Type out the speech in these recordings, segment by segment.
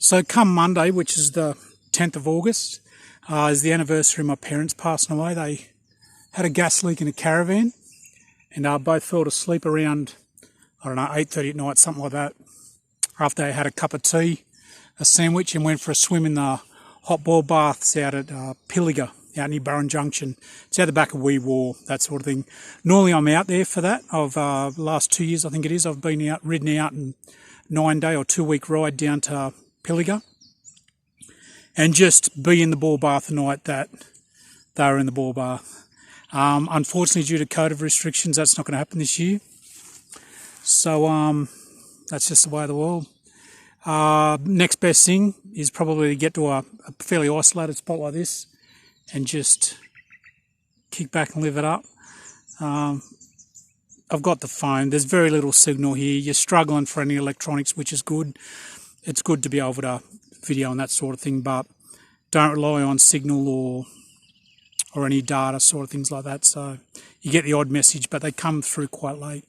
So come Monday, which is the 10th of August, is the anniversary of my parents passing away. They had a gas leak in a caravan and both fell asleep around, 8:30 at night, something like that, after they had a cup of tea, a sandwich, and went for a swim in the hot boil baths out at Pilliga, out near Burren Junction. It's out the back of Wee War, that sort of thing. Normally I'm out there for that. The last 2 years, I think it is, I've been ridden out in 9-day or 2-week ride down to Pilliga and just be in the ball bath the night that they were in the ball bath. Unfortunately, due to COVID restrictions, that's not going to happen this year. So that's just the way of the world. Next best thing is probably to get to a fairly isolated spot like this and just kick back and live it up. I've got the phone. There's very little signal here. You're struggling for any electronics, which is good. It's good to be able to video and that sort of thing, but don't rely on signal or any data sort of things like that. So you get the odd message, but they come through quite late.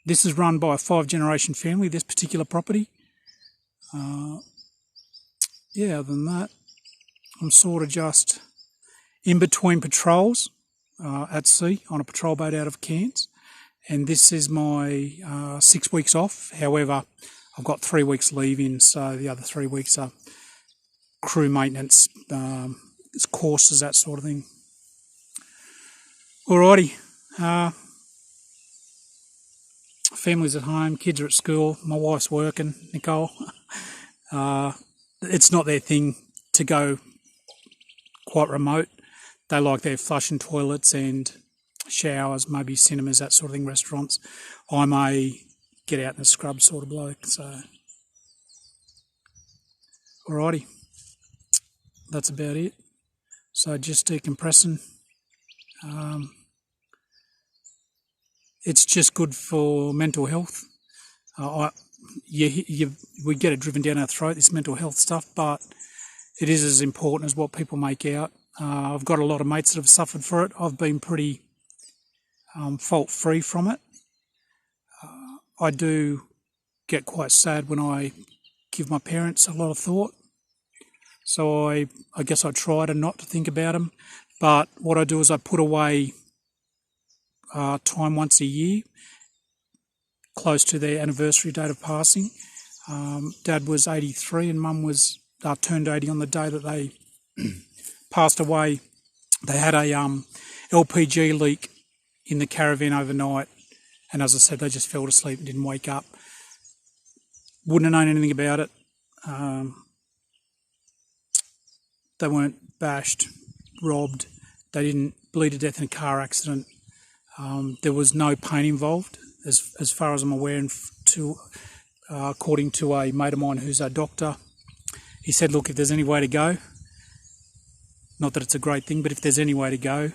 This is run by a 5-generation family, this particular property. Other than that, I'm sort of just in between patrols at sea on a patrol boat out of Cairns. And this is my 6 weeks off. However, I've got 3 weeks leave in, so the other 3 weeks are crew maintenance, courses, that sort of thing. Alrighty. Family's at home, kids are at school, my wife's working, Nicole. It's not their thing to go quite remote. They like their flushing toilets and showers, maybe cinemas, that sort of thing, restaurants. I'm a get out in the scrub sort of bloke, so. Alrighty, that's about it. So just decompressing. It's just good for mental health. We get it driven down our throat, this mental health stuff, but it is as important as what people make out. I've got a lot of mates that have suffered for it. I've been pretty fault-free from it. I do get quite sad when I give my parents a lot of thought. So I guess I try to not to think about them. But what I do is I put away time once a year, close to their anniversary date of passing. Dad was 83 and Mum was turned 80 on the day that they passed away. They had a LPG leak in the caravan overnight, and as I said, they just fell asleep and didn't wake up. Wouldn't have known anything about it. They weren't bashed, robbed. They didn't bleed to death in a car accident. There was no pain involved, as far as I'm aware, according to a mate of mine who's a doctor. He said, look, if there's any way to go, not that it's a great thing, but if there's any way to go,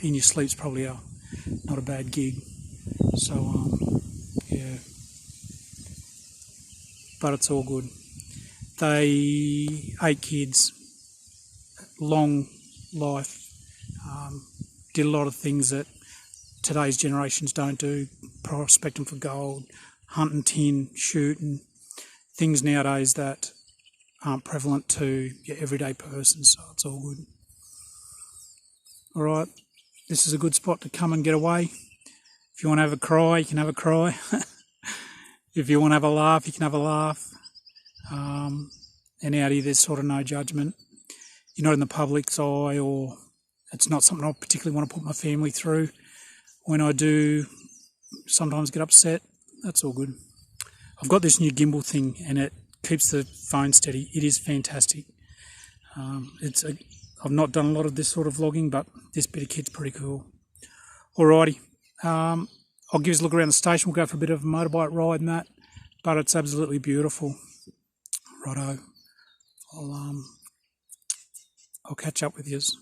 in your sleep's probably not a bad gig. So, yeah. But it's all good. 8 kids, long life, did a lot of things that today's generations don't do, prospecting for gold, hunting tin, shooting, things nowadays that aren't prevalent to your everyday person, so it's all good. Alright, this is a good spot to come and get away. If you want to have a cry, you can have a cry. If you want to have a laugh, you can have a laugh. And out here there's sort of no judgment. You're not in the public's eye, or it's not something I particularly want to put my family through. When I do sometimes get upset, that's all good. I've got this new gimbal thing and it keeps the phone steady. It is fantastic. I've not done a lot of this sort of vlogging, but this bit of kit's pretty cool. Alrighty, I'll give us a look around the station. We'll go for a bit of a motorbike ride and that, but it's absolutely beautiful. Righto, I'll catch up with yous.